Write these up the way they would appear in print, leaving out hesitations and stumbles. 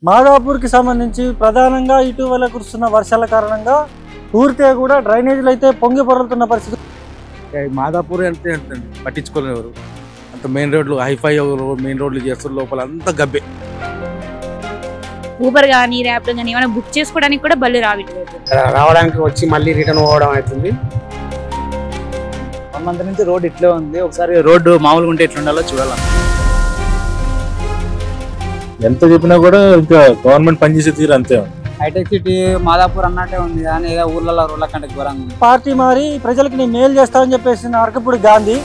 మాదాపూర్కి సంబంధించి ప్రధానంగా ఇటీవల కురుస్తున్న వర్షాల కారణంగా పూర్తిగా కూడా డ్రైనేజీలు అయితే పొంగి పొరలుతున్న పరిస్థితి. మాదాపూర్ అంటే పట్టించుకోలేరు, అంత మెయిన్ రోడ్లు హైఫై మెయిన్ రోడ్లు చేస్తారు, లోపల అంత గబ్బే. ఊబర్ కానీ ర్యాపిడో కానీ ఏమైనా బుక్ చేసుకోవడానికి కూడా బళ్ళు రావట్లేదు. రావడానికి వచ్చి మళ్ళీ రిటర్న్ పోవడం అవుతుంది. 1 మంత్ నుంచి రోడ్ ఇట్లే ఉంది. ఒకసారి రోడ్డు మామూలుగా ఉంటే ఎట్లుండాలో చూడాలి. ఎంత చెప్పినా కూడా ఇంకా గవర్నమెంట్ పనిచేసే తీరు అంతే. హైటెక్ సిటీ మాదాపూర్ అన్నట్టే ఉంది కానీ ఏదో ఊర్లలో రోడ్ల కంటే ఘోరంగా ఉంది. పార్టీ మారి ప్రజలకు నేను మేలు చేస్తామని చెప్పేసి అరకపూడి గాంధీ,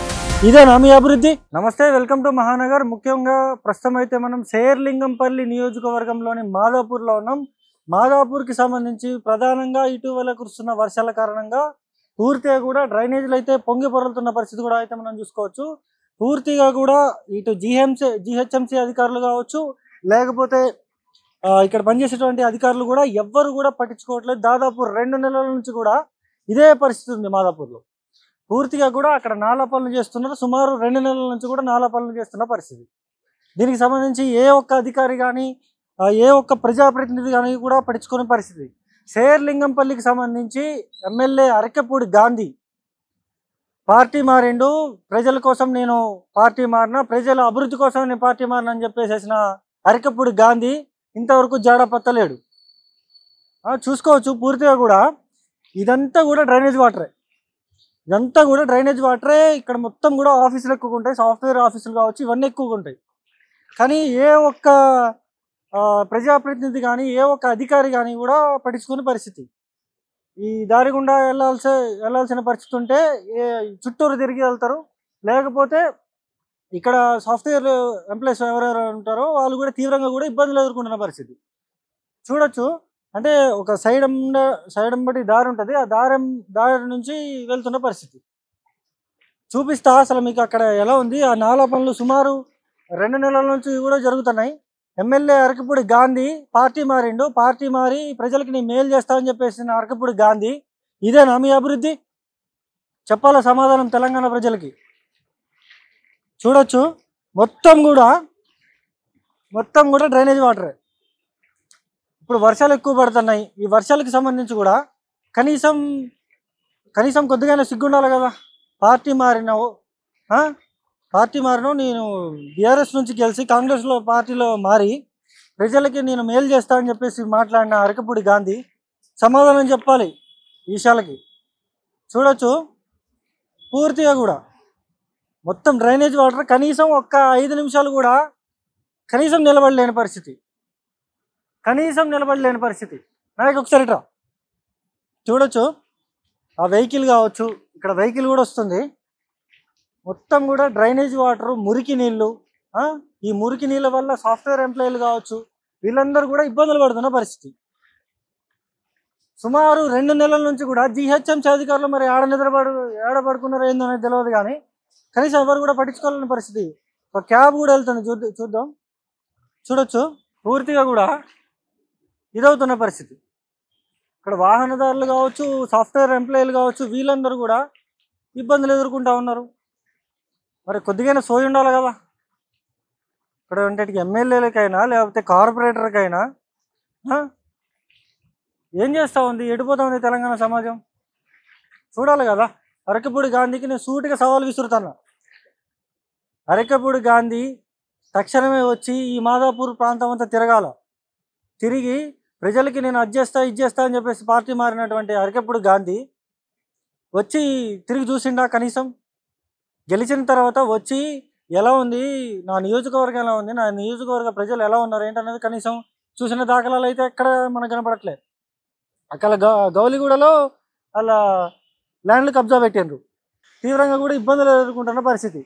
ఇదేనా మీ అభివృద్ధి? నమస్తే, వెల్కమ్ టు మహానగర్. ముఖ్యంగా ప్రస్తుతం అయితే మనం శేర్లింగంపల్లి నియోజకవర్గంలోని మాదాపూర్లో ఉన్నాం. మాదాపూర్కి సంబంధించి ప్రధానంగా ఇటీవల కురుస్తున్న వర్షాల కారణంగా పూర్తిగా కూడా డ్రైనేజీలు అయితే పొంగి పొరలుతున్న పరిస్థితి కూడా అయితే మనం చూసుకోవచ్చు. పూర్తిగా కూడా ఇటు జిహెచ్ఎంసీ అధికారులు కావచ్చు, లేకపోతే ఇక్కడ పనిచేసేటువంటి అధికారులు కూడా ఎవ్వరు కూడా పట్టించుకోవట్లేదు. దాదాపు 2 నెలల నుంచి కూడా ఇదే పరిస్థితి ఉంది మాదాపూర్లో. పూర్తిగా కూడా అక్కడ నాలా పనులు చేస్తున్నారు. సుమారు 2 నెలల నుంచి కూడా నాలా పనులు చేస్తున్న పరిస్థితి. దీనికి సంబంధించి ఏ ఒక్క అధికారి కానీ ఏ ఒక్క ప్రజాప్రతినిధి కానీ కూడా పట్టించుకునే పరిస్థితి. శేర్లింగంపల్లికి సంబంధించి ఎమ్మెల్యే అరకపూడి గాంధీ పార్టీ మారిండు, ప్రజల కోసం నేను పార్టీ మారినా, ప్రజల అభివృద్ధి కోసం నేను పార్టీ మారినా అని చెప్పేసేసిన అరకపూడి గాంధీ ఇంతవరకు జాడ పత్తలేడు. చూసుకోవచ్చు, పూర్తిగా కూడా ఇదంతా కూడా డ్రైనేజ్ వాటరే. ఇదంతా కూడా డ్రైనేజ్ వాటరే. ఇక్కడ మొత్తం కూడా ఆఫీసులు ఎక్కువ ఉంటాయి, సాఫ్ట్వేర్ ఆఫీసులు కావచ్చు, ఇవన్నీ ఎక్కువగా ఉంటాయి. కానీ ఏ ఒక్క ప్రజాప్రతినిధి కానీ ఏ ఒక్క అధికారి కానీ కూడా పట్టించుకునే పరిస్థితి. ఈ దారి గుండా వెళ్ళాల్సిన పరిస్థితి ఉంటే చుట్టూరు తిరిగి వెళ్తారు, లేకపోతే ఇక్కడ సాఫ్ట్వేర్ ఎంప్లాయీస్ ఎవరెవరు ఉంటారో వాళ్ళు కూడా తీవ్రంగా కూడా ఇబ్బందులు ఎదుర్కొంటున్న పరిస్థితి చూడొచ్చు. అంటే ఒక సైడ్ బట్టి దారి ఉంటుంది, ఆ దారి నుంచి వెళ్తున్న పరిస్థితి చూపిస్తా అసలు మీకు అక్కడ ఎలా ఉంది. ఆ నాలా పనులు సుమారు 2 నెలల నుంచి కూడా జరుగుతున్నాయి. ఎమ్మెల్యే అరకపూడి గాంధీ పార్టీ మారిండు, పార్టీ మారి ప్రజలకి నేను మేలు చేస్తామని చెప్పేసి అరకపూడి గాంధీ, ఇదేనా మీ అభివృద్ధి? చెప్పాలా సమాధానం తెలంగాణ ప్రజలకి. చూడొచ్చు, మొత్తం కూడా డ్రైనేజ్ వాటరే. ఇప్పుడు వర్షాలు ఎక్కువ పడుతున్నాయి. ఈ వర్షాలకు సంబంధించి కూడా కనీసం కొద్దిగానే సిగ్గుండాలి కదా. పార్టీ మారినావు, నేను బీఆర్ఎస్ నుంచి గెలిచి కాంగ్రెస్లో పార్టీలో మారి ప్రజలకి నేను మేలు చేస్తా అని చెప్పేసి మాట్లాడిన అరకపూడి గాంధీ సమాధానం చెప్పాలి ఈ విషయాలకి. చూడొచ్చు, పూర్తిగా కూడా మొత్తం డ్రైనేజ్ వాటర్ కనీసం ఒక్క 5 నిమిషాలు కూడా కనీసం నిలబడలేని పరిస్థితి. నాకు ఒకసారి ఇట్రా చూడొచ్చు, ఆ వెహికల్ కావచ్చు, ఇక్కడ వెహికల్ కూడా వస్తుంది. మొత్తం కూడా డ్రైనేజ్ వాటరు, మురికి నీళ్ళు. ఈ మురికి నీళ్ళ వల్ల సాఫ్ట్వేర్ ఎంప్లాయీలు కావచ్చు, వీళ్ళందరూ కూడా ఇబ్బందులు పడుతున్న పరిస్థితి. సుమారు 2 నెలల నుంచి కూడా జిహెచ్ఎంసీ అధికారులు మరి ఏడబడుకున్నారో ఏందో అనేది తెలియదు, కానీ కనీసం ఎవరు కూడా పట్టించుకోవాలని పరిస్థితి. ఒక క్యాబ్ కూడా వెళ్తుంది, చూద్దాం. చూడొచ్చు, పూర్తిగా కూడా ఇదవుతున్న పరిస్థితి. ఇక్కడ వాహనదారులు కావచ్చు, సాఫ్ట్వేర్ ఎంప్లాయీలు కావచ్చు, వీళ్ళందరూ కూడా ఇబ్బందులు ఎదుర్కొంటూ ఉన్నారు. మరి కొద్దిగానే సోయి ఉండాలి కదా. ఇక్కడ అంటే ఎమ్మెల్యేలకైనా లేకపోతే కార్పొరేటర్కైనా ఏం చేస్తూ ఉంది, ఎడిపోతూ ఉంది తెలంగాణ సమాజం చూడాలి కదా. అరకపూడి గాంధీకి నేను సూటిగా సవాల్ విసురుతున్నా. అరకపూడి గాంధీ తక్షణమే వచ్చి ఈ మాదాపూర్ ప్రాంతం అంతా తిరిగి ప్రజలకి నేను ఇది చేస్తా అని చెప్పేసి పార్టీ మారినటువంటి అరకపూడి గాంధీ వచ్చి తిరిగి చూసిండా? కనీసం గెలిచిన తర్వాత వచ్చి ఎలా ఉంది నా నియోజకవర్గం, ఎలా ఉంది నా నియోజకవర్గ ప్రజలు ఎలా ఉన్నారు ఏంటనేది కనీసం చూసిన దాఖలాలు అయితే ఎక్కడ మనకు కనపడట్లేదు. అక్కడ గౌలిగూడలో అలా ల్యాండ్లు కబ్జా పెట్టిండ్రు, తీవ్రంగా కూడా ఇబ్బందులు ఎదుర్కొంటున్న పరిస్థితి.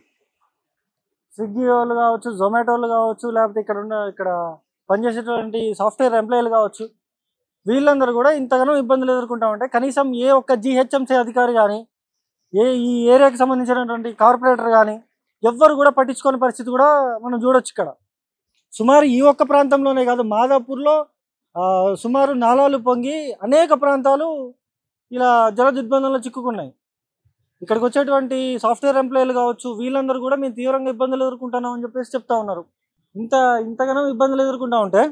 స్విగ్గీ వాళ్ళు కావచ్చు, జొమాటో వాళ్ళు కావచ్చు, లేకపోతే ఇక్కడ పనిచేసేటువంటి సాఫ్ట్వేర్ ఎంప్లాయీలు కావచ్చు, వీళ్ళందరూ కూడా ఇంతగానో ఇబ్బందులు ఎదుర్కొంటూ ఉంటాయి. కనీసం ఏ ఒక్క జిహెచ్ఎంసీ అధికారి కానీ ఈ ఏరియాకి సంబంధించినటువంటి కార్పొరేటర్ కానీ ఎవ్వరు కూడా పట్టించుకోని పరిస్థితి కూడా మనం చూడొచ్చు. ఇక్కడ సుమారు ఈ ఒక్క ప్రాంతంలోనే కాదు, మాదాపూర్లో సుమారు నాలాలు పొంగి అనేక ప్రాంతాలు ఇలా జల దిగ్బంధంలో చిక్కుకున్నాయి. ఇక్కడికి వచ్చేటువంటి సాఫ్ట్వేర్ ఎంప్లాయీలు కావచ్చు, వీళ్ళందరూ కూడా మేము తీవ్రంగా ఇబ్బందులు ఎదుర్కొంటున్నాం అని చెప్పేసి చెప్తా ఉన్నారు. ఇంతగానో ఇబ్బందులు ఎదుర్కొంటా ఉంటే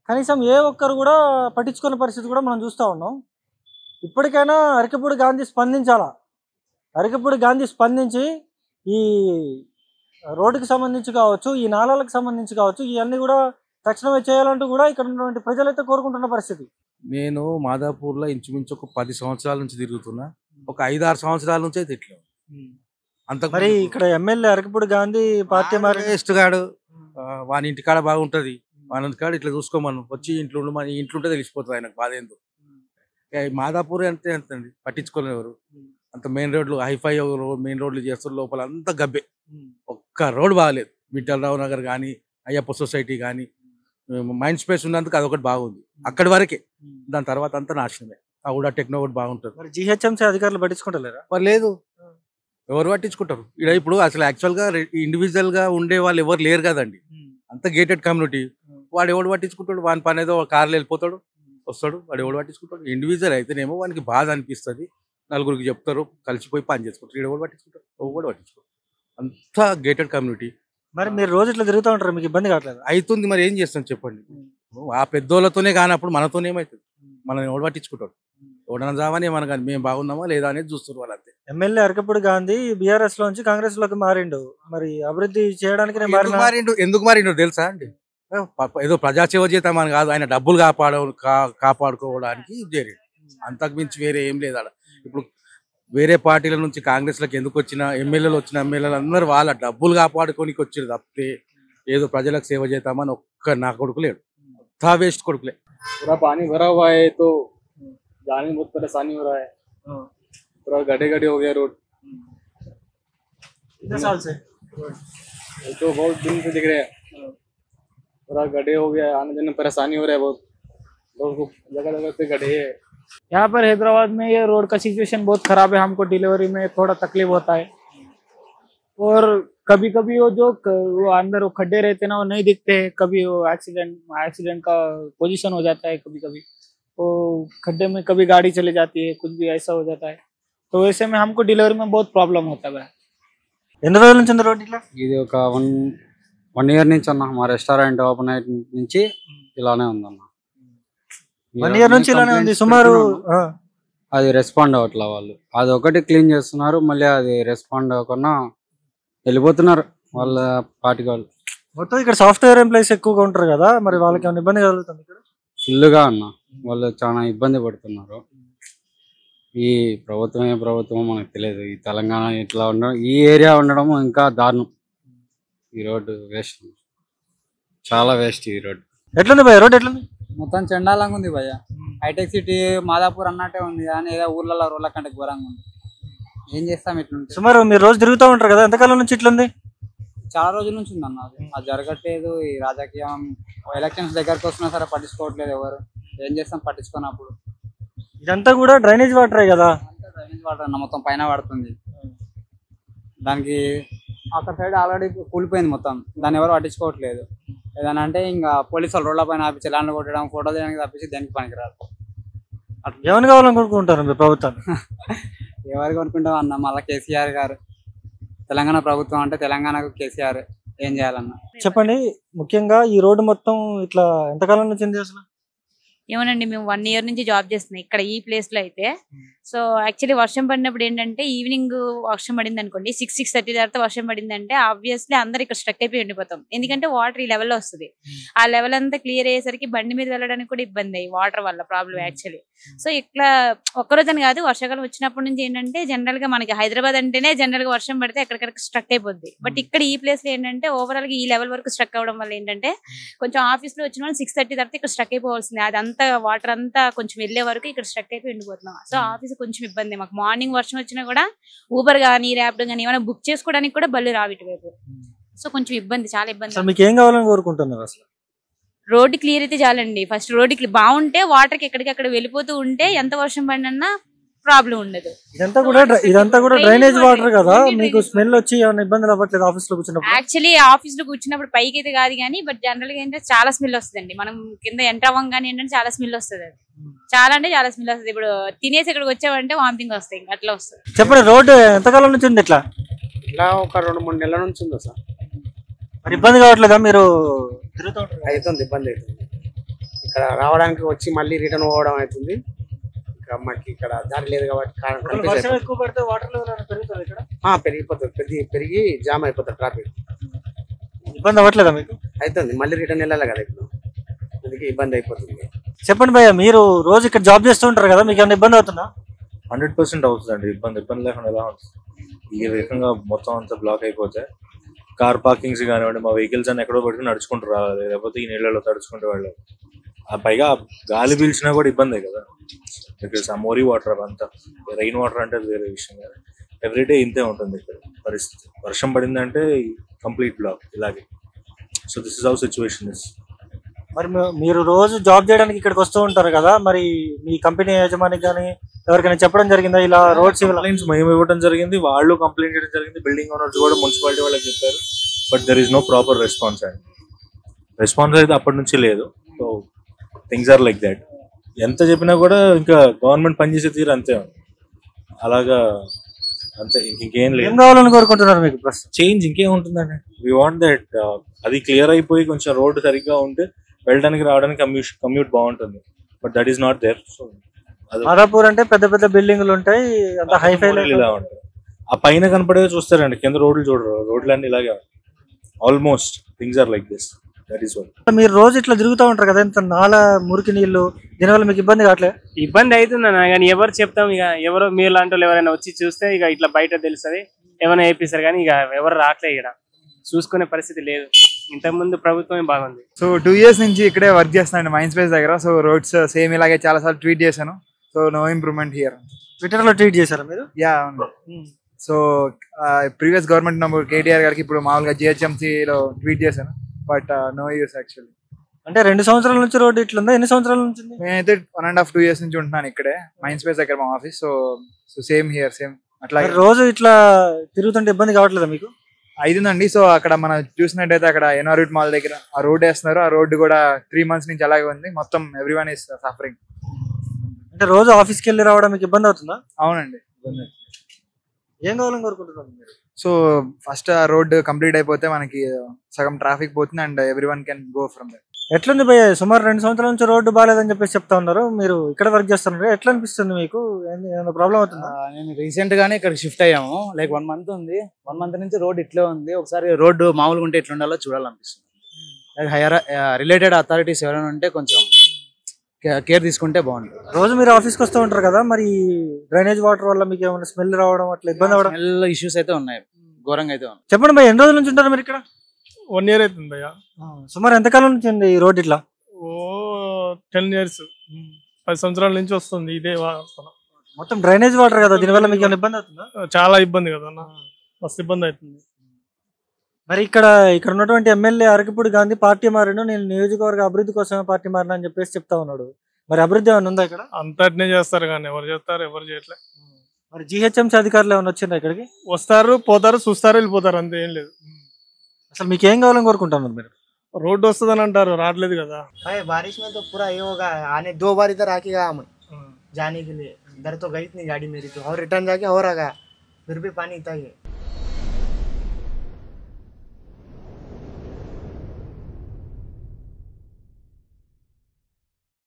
కనీసం ఏ ఒక్కరు కూడా పట్టించుకునే పరిస్థితి కూడా మనం చూస్తూ ఉన్నాం. ఇప్పటికైనా అరకపూడి గాంధీ స్పందించాలా. అరకపూడి గాంధీ స్పందించి ఈ రోడ్డుకి సంబంధించి కావచ్చు, ఈ నాలాలకు సంబంధించి కావచ్చు, ఇవన్నీ కూడా తక్షణమే చేయాలంటూ కూడా ఇక్కడ ఉన్నటువంటి ప్రజలైతే కోరుకుంటున్న పరిస్థితి. నేను మాదాపూర్లో ఇంచుమించు ఒక 10 సంవత్సరాల నుంచి తిరుగుతున్నా. ఒక 5-6 సంవత్సరాల నుంచి అయితే ఇట్లా అంత మరి ఇక్కడ ఎమ్మెల్యే అరకపూడి గాంధీ పార్టీ మరి వేస్ట్ గాడు. వాని ఇంటికాడ బాగుంటది, వాని ఇంటికాడ ఇట్లా చూసుకోమను, వచ్చి ఇంట్లో మన ఇంట్లో ఉంటే తెలిసిపోతుంది ఆయనకు బాధ ఏందో. మాదాపూర్ అంటే అంతండి, పట్టించుకోలేరు. అంత మెయిన్ రోడ్లు హైఫై మెయిన్ రోడ్లు చేస్తారు, లోపల అంతా గబ్బే. ఒక్క రోడ్ బాగలేదు. విఠలరావు నగర్ కానీ, అయ్యప్ప సొసైటీ కానీ, మైండ్ స్పేస్ ఉన్నందుకు అదొకటి బాగుంది అక్కడి వరకే. దాని తర్వాత అంతా నాశనమే. ఆ కూడా టెక్నో ఒకటి బాగుంటుంది. మరి జిహెచ్ఎంసీ అధికారులు పట్టించుకుంటలేరా? మరి లేదు, ఎవరు పట్టించుకుంటారు ఇక్కడ. ఇప్పుడు అసలు యాక్చువల్గా ఇండివిజువల్ గా ఉండే వాళ్ళు ఎవరు లేరు కదండి, అంత గేటెడ్ కమ్యూనిటీ. వాడు ఎవడు పట్టించుకుంటాడు? వాని పని ఏదో కార్లో వెళ్ళిపోతాడు, వస్తాడు, వాడు ఎవడు పట్టించుకుంటాడు? ఇండివిజువల్ అయితేనేమో వానికి బాధ అనిపిస్తుంది, నలుగురికి చెప్తారు, కలిసిపోయి పని చేసుకుంటారు. ఎవడు పట్టించుకుంటారు? ఎవడు పట్టించుకోరు. అంతా గేటెడ్ కమ్యూనిటీ. మరి మీరు రోజు ఇట్లా తిరుగుతూ ఉంటారు, మీకు ఇబ్బంది కావట్లేదు? అవుతుంది, మరి ఏం చేస్తాం చెప్పండి. ఆ పెద్దోళ్ళతోనే కానప్పుడు మనతోనే ఏమవుతుంది? మనం ఎవడు పట్టించుకుంటాడు? ఎవడన్నా జావని మన కానీ మేము బాగున్నామా లేదా అనేది చూస్తారు వాళ్ళంతే. ఎమ్మెల్యే అరకపూడి గాంధీ బీఆర్ఎస్ లోంచి కాంగ్రెస్ లోకి మారిండు. మరి అభివృద్ధి చేయడానికి ఎందుకు మారిండు తెలుసా అండి? ఏదో ప్రజాసేవ చేద్దాం అని కాదు, ఆయన డబ్బులు కాపాడుకోవడానికి చేరాడు. అంతకు మించి వేరే ఏం లేదు ఆడ. ఇప్పుడు వేరే పార్టీల నుంచి కాంగ్రెస్ లకు ఎందుకు వచ్చిన ఎమ్మెల్యేలు అందరూ వాళ్ళ డబ్బులు కాపాడుకోనికి వచ్చారు తప్పితే ఏదో ప్రజలకు సేవ చేద్దామని ఒక్క నా కొడుకు లేడు. తా వేస్ట్ కొడుకులే. पूरा पानी भरा हुआ है तो जाने में बहुत परेशानी हो रहा है. पूरा गड्ढे गड्ढे हो गया रोड. कितने साल से? ये तो बहुत दिन से दिख रहे हैं. पूरा गड्ढे हो गया, आने जाने में परेशानी हो रहा है बहुत. लोगों को जगह जगह पे गड्ढे है. यहाँ पर हैदराबाद में ये रोड का सिचुएशन बहुत खराब है. हमको डिलीवरी में थोड़ा तकलीफ होता है और कभी कभी वो अंदर वो खड्डे रहते हैं ना, वो नहीं दिखते हैं. कभी वो एक्सीडेंट का पोजीशन हो जाता है. कभी कभी वो खड्डे में कभी गाड़ी चले जाती है, कुछ भी ऐसा हो जाता है. तो वैसे में हमको डिलीवरी में बहुत प्रॉब्लम होता है. ఎన్ని రోజుల నుంచి రోడ్ ఇట్లా? ఇది ఒక 1 year నుంచి అన్న. మా రెస్టారెంట్ ఓపెన్ అయిన నుంచి ఇలానే ఉందన్న. 1 year నుంచి ఇలానే ఉంది సుమారు. అది రెస్పాండ్ అవ్వట్లా వాళ్ళు. అది ఒకటి క్లీన్ చేస్తున్నారు, మళ్ళీ అది రెస్పాండ్ అవ్వకుండా వెళ్ళిపోతున్నారు వాళ్ళ పార్టీకి వాళ్ళు. మొత్తం ఇక్కడ సాఫ్ట్వేర్ ఎంప్లాయీస్ ఎక్కువగా ఉంటారు కదా, మరి వాళ్ళకి ఏమైనా ఇబ్బంది కలుగుతుంది ఇక్కడ? ఫుల్గా అన్న, వాళ్ళు చాలా ఇబ్బంది పడుతున్నారు. ఈ ప్రభుత్వం మనకు తెలియదు. ఈ తెలంగాణ ఇట్లా ఉండడం, ఈ ఏరియా ఉండడం ఇంకా దారుణం. ఈ రోడ్డు వేస్ట్, చాలా వేస్ట్ ఈ రోడ్డు. ఎట్లుంది భయ్య రోడ్? ఎట్లుంది? మొత్తం చండాలంగా ఉంది భయ్య. హైటెక్ సిటీ మాదాపూర్ అన్నట్టే ఉంది కానీ ఏదో ఊర్లలో రోడ్ల కంటే ఘోరంగా ఉంది. ఏం చేస్తాం ఇట్లుంటే? సుమారు మీరు రోజు తిరుగుతూ ఉంటారు కదా, ఎంతకాలం నుంచి ఇట్లుంది? చాలా రోజుల నుంచి ఉందన్న. అది జరగట్లేదు. ఈ రాజకీయం ఎలక్షన్స్ దగ్గరకు వస్తున్నా సరే పట్టించుకోవట్లేదు ఎవరు. ఏం చేస్తాం పట్టించుకున్నప్పుడు? ఇదంతా కూడా డ్రైనేజ్ వాటరే కదా. డ్రైనేజ్ వాటర్ అన్న మొత్తం పైన పడుతుంది. దానికి అక్కడ సైడ్ ఆల్రెడీ కూలిపోయింది మొత్తం. దాన్ని ఎవరు పట్టించుకోవట్లేదు. ఏదైనా అంటే ఇంకా పోలీసు వాళ్ళు రోడ్ల పైన ఆపి చలాన్లు కొట్టడం, ఫోటో తీయడానికి తప్పించి దేనికి పనికిరాదు. ఏమని కావాలని కొనుక్కుంటారు మీ ప్రభుత్వాన్ని? ఎవరు కొనుక్కుంటాం అన్న? మళ్ళీ కేసీఆర్ గారు, తెలంగాణ ప్రభుత్వం అంటే తెలంగాణకు కేసీఆర్ ఏం చేయాలన్న చెప్పండి. ముఖ్యంగా ఈ రోడ్డు మొత్తం ఇట్లా ఎంతకాలం నుంచి ఉంది అసలు? ఏమోనండి, మేము 1 year నుంచి జాబ్ చేస్తున్నాం ఇక్కడ ఈ ప్లేస్ లో అయితే. సో యాక్చువల్లీ వర్షం పడినప్పుడు ఏంటంటే ఈవినింగ్ వర్షం పడింది అనుకోండి, 6-6:30 తర్వాత వర్షం పడిందంటే ఆబ్వియస్లీ అందరు ఇక్కడ స్ట్రక్ అయిపోయి ఉండిపోతాం. ఎందుకంటే వాటర్ ఈ లెవెల్లో వస్తుంది. ఆ లెవెల్ అంతా క్లియర్ అయ్యేసరికి బండి మీద వెళ్ళడానికి కూడా ఇబ్బంది అయ్యి వాటర్ వల్ల ప్రాబ్లం యాక్చువల్లీ. సో ఇట్లా ఒక్కరోజని కాదు, వర్షాకాలం వచ్చినప్పటి నుంచి ఏంటంటే జనరల్ గా మనకి హైదరాబాద్ అంటేనే జనరల్ గా వర్షం పడితే ఎక్కడికక్కడ స్ట్రక్ అయిపోద్ది. బట్ ఇక్కడ ఈ ప్లేస్ లో ఏంటంటే ఓవరాల్ గా ఈ లెవెల్ వరకు స్ట్రక్ అవ్వడం వల్ల ఏంటంటే కొంచెం ఆఫీస్ లో వచ్చిన వాళ్ళు 6:30 తర్వాత ఇక్కడ స్ట్రక్ అయిపోవాల్సింది. అదంతా వాటర్ అంతా కొంచెం వెళ్లే వరకు ఇక్కడ స్ట్రక్ అయిపోయి ఉండిపోతున్నాం. సో ఆఫీస్ కొంచెం ఇబ్బంది. మాకు మార్నింగ్ వర్షం వచ్చినా కూడా ఊబర్ గానీ ర్యాపిడో గానీ ఏమైనా బుక్ చేసుకోవడానికి కూడా బళ్ళు రావు ఇటువైపు. సో కొంచెం ఇబ్బంది, చాలా ఇబ్బంది. మీకు ఏం కావాలని కోరుకుంటున్నారు అసలు? రోడ్డు క్లియర్ అయితే చాలండి. ఫస్ట్ రోడ్డు బాగుంటే వాటర్ కి ఎక్కడికక్కడ వెళ్ళిపోతూ ఉంటే ఎంత వర్షం పడినా ప్రాబ్లం ఉండదు. ఇదంతా కూడా డ్రైనేజ్ వాటర్ కదా, మీకు స్మెల్ వచ్చి ఏమైనా ఇబ్బందులు అవ్వట్లేదు ఆఫీస్ లో కూర్చున్నప్పుడు? యాక్చువల్లీ ఆఫీస్ లో కూర్చున్నప్పుడు పైకి అయితే కాదు కానీ, బట్ జనరల్ గా ఏంటంటే చాలా స్మెల్ వస్తుందండి. మనం కింద ఎంటర్ అవ్వగానే ఏంటంటే చాలా స్మెల్ వస్తుంది. అది చాలా అంటే చాలా స్మెల్ వస్తుంది. ఇప్పుడు తినేసి ఇక్కడికి వచ్చామంటే వామిటింగ్ వస్తాయి, అట్లా వస్తుంది. చెప్పండి, రోడ్డు ఎంతకాలం నుంచి ఉంది ఇట్లా? ఇలా ఒక 2-3 నెలల నుంచి ఉందా సార్? మరి ఇబ్బంది కావట్లేదా? మీరు అవుతుంది, ఇబ్బంది అవుతుంది. ఇక్కడ రావడానికి వచ్చి మళ్ళీ రిటర్న్ పోవడం అవుతుంది. ఇంకా మాకు ఇక్కడ దారి లేదు కాబట్టి వర్షం ఎక్కువ పడితే వాటర్ లెవెల్ పెరుగుతుంది ఇక్కడ, పెరిగిపోతుంది, పెరిగి జామ్ అయిపోతుంది, ట్రాఫిక్ ఇబ్బంది అవ్వట్లేదా మీకు? అవుతుంది. మళ్ళీ రిటర్న్ వెళ్ళాలి కదా ఇప్పుడు, అందుకే ఇబ్బంది అయిపోతుంది. చెప్పండి భయ్య, మీరు రోజు ఇక్కడ జాబ్ చేస్తూ ఉంటారు కదా, మీకు ఏమైనా ఇబ్బంది అవుతుందా? 100% అవుతుందండి. ఇబ్బంది లేకుండా ఎలా ఉంటుంది? ఈ రకంగా మొత్తం అంతా బ్లాక్ అయిపోతే కార్ పార్కింగ్స్ కానివ్వండి, మా వెహికల్స్ అన్ని ఎక్కడో పెట్టుకుని నడుచుకుంటూ రావాలి, లేకపోతే ఈ నీళ్ళలో తడుచుకుంటూ వెళ్ళాలి. పైగా గాలి పీల్చినా కూడా ఇబ్బందే కదా, బికాస్ ఆ మోరీ వాటర్ అవంతా, రెయిన్ వాటర్ అంటే వేరే విషయం కదా. ఎవ్రీడే ఇంతే ఉంటుంది ఇక్కడ పరిస్థితి. వర్షం పడిందంటే కంప్లీట్ బ్లాక్ ఇలాగే. So this is how situation is. మరి మీరు రోజు జాబ్ చేయడానికి ఇక్కడికి వస్తూ ఉంటారు కదా, మరి మీ కంపెనీ యజమానికి కానీ ఎవరికైనా చెప్పడం జరిగిందా ఇలా రోడ్స్ కంప్లైంట్స్ మేము ఇవ్వడం జరిగింది, వాళ్ళు కంప్లైంట్ చేయడం జరిగింది, బిల్డింగ్ ఓనర్స్ కూడా మున్సిపాలిటీ వాళ్ళకి చెప్పారు. But there is no proper response అండి. రెస్పాన్స్ అయితే అప్పటి నుంచి లేదు. So things are like that. ఎంత చెప్పినా కూడా ఇంకా గవర్నమెంట్ పనిచేసే తీరు అంతే అలాగా, అంతే. ఇంకేం లేదు. ఏం కావాలని కోరుకుంటున్నారు మీకు ప్రస్తుతం? చేంజ్ ఇంకేం ఉంటుందండి. వి వాంట్ దట్ అది క్లియర్ అయిపోయి కొంచెం రోడ్డు సరిగ్గా ఉంటే వెళ్ళడానికి రావడానికి కమ్యూట్ బాగుంటుంది. But that is not there. So Madhapur అంటే పెద్ద పెద్ద బిల్డింగ్లు ఉంటాయి, అంత హైఫై ఇలా ఉంటాయి. ఆ పైన కనపడేది చూస్తారండి, కింద రోడ్లు చూడరు. రోడ్లన్నీ ఇలాగే almost things are like this. That is what. మీరు రోజు ఇట్లా తిరుగుతూ ఉంటారు కదా, ఇంత నాలా మురికి నీళ్లు, దీనివల్ల మీకు ఇబ్బంది కావట్లేదు? ఇబ్బంది అవుతుందన్న, కానీ ఎవరు చెప్తాం? ఇక ఎవరో మీరు లాంటి వాళ్ళు ఎవరైనా వచ్చి చూస్తే ఇక ఇట్లా బయట తెలుస్తుంది, ఏమైనా వేపిస్తారు. కానీ ఇక ఎవరు రావట్లేదు, ఇక్కడ చూసుకునే పరిస్థితి లేదు. ఇంతకుముందు ప్రభుత్వమే బాగుంది. సో 2 years నుంచి ఇక్కడే వర్క్ చేస్తున్నాను మైండ్ స్పేస్ దగ్గర. సో రోడ్స్ సేమ్ ఇలాగే చాలా సార్లు ట్వీట్ చేశాను. So no improvement here. Twitter లో ట్వీట్ చేశారా మీరు? Yeah, so previous government number KTR గారికి ఇప్పుడు మామూలుగా జిహెచ్ఎంసీలో ట్వీట్ చేశాను. But no use actually. అంటే 2 సంవత్సరాల నుంచి రోడ్ ఇట్లుందా? ఎన్ని సంవత్సరాల నుంచి? నేనైతే 1.5 2 years నుంచి ఉంటున్నాను ఇక్కడే మైండ్ స్పేస్ దగ్గర మా office. So same here, same అట్లా. రోజు ఇట్లా తిరుగుతుంటే ఇబ్బంది కావట్లేదా మీకు? అవుతుందండి. సో అక్కడ మనం చూసినట్టయితే అక్కడ ఎన్ఆర్విట్ మాల్ దగ్గర ఆ రోడ్ వేస్తున్నారు. ఆ రోడ్డు కూడా 3 months నుంచి అలాగే ఉంది. మొత్తం ఎవ్రీవన్ ఇస్ సఫరింగ్. అంటే రోజు ఆఫీస్కి వెళ్ళి రావడం మీకు ఇబ్బంది అవుతుందా? అవునండి. ఏం కావాలని కోరుకుంటున్నారు మీరు? సో ఫస్ట్ ఆ రోడ్ కంప్లీట్ అయిపోతే మనకి సగం ట్రాఫిక్ పోతుంది and everyone can go from that. ఎట్లుంది భయ్య? సుమారు 2 సంవత్సరాల నుంచి రోడ్డు బాగాలేదని చెప్పేసి చెప్తా ఉన్నారు, మీరు ఇక్కడ వర్క్ చేస్తున్నారు, ఎట్లా అనిపిస్తుంది మీకు? ఏమైనా ప్రాబ్లం అవుతుందా? నేను రీసెంట్ గానే ఇక్కడ షిఫ్ట్ అయ్యాము. లైక్ 1 month ఉంది. 1 month నుంచి రోడ్ ఇట్లే ఉంది. ఒకసారి రోడ్డు మామూలుగా ఉంటే ఎట్లా ఉండాలో చూడాలనిపిస్తుంది. లైక్ హైయర్ రిలేటెడ్ అథారిటీస్ ఎవరైనా ఉంటే కొంచెం కేర్ తీసుకుంటే బాగుంటుంది. రోజు మీరు ఆఫీస్కి వస్తూ ఉంటారు కదా, మరి డ్రైనేజ్ వాటర్ వల్ల మీకు ఏమైనా స్మెల్ రావడం అట్లా ఇబ్బంది అవడం? స్మెల్ ఇష్యూస్ అయితే ఉన్నాయి, ఘోరంగా అయితే ఉన్నాయి. చెప్పండి భయ్య, ఎన్ని రోజుల నుంచి ఉంటారు మీరు ఇక్కడ? 1 year అవుతుంది భయ్య. సుమారు ఎంతకాలం నుంచి ఉంది ఈ రోడ్ ఇట్లా? 10 years 10 సంవత్సరాల నుంచి వస్తుంది ఇదే వాసన. మొత్తం డ్రైనేజ్ వాటర్ కదా, దీనివల్ల మీకు ఏమైనా ఇబ్బంది అవుతుందా? చాలా ఇబ్బంది కదా అన్న, మస్తు ఇబ్బంది అవుతుంది. మరి ఇక్కడ ఉన్నటువంటి ఎమ్మెల్యే అరకపూడి గాంధీ పార్టీ మారిను, నేను నియోజకవర్గ అభివృద్ధి కోసమే పార్టీ మారినా అని చెప్పేసి చెప్తా ఉన్నాడు. మరి అభివృద్ధి ఏమైనా ఉందా ఇక్కడ? అంతటినే చేస్తారు కానీ ఎవరు చేస్తారు? ఎవరు చేయట్లేదు. మరి జిహెచ్ఎంసీ అధికారులు ఏమైనా వచ్చిండ్రా ఇక్కడికి? వస్తారు, పోతారు, చూస్తారు, వెళ్ళిపోతారు, అంతే, ఏం లేదు. అసలు మీకు ఏం కావాలని కోరుకుంటున్నారు మీరు? रोड వస్తుందని అంటారు, రావట్లేదు కదా. बारिश में तो पूरा ये होगा, आने 2 बार इधर आके गया हम जाने के लिए, इधर तो गई इतनी गाड़ी मेरी तो, और रिटर्न जाके और आ गया, फिर भी पानी इतना ही है.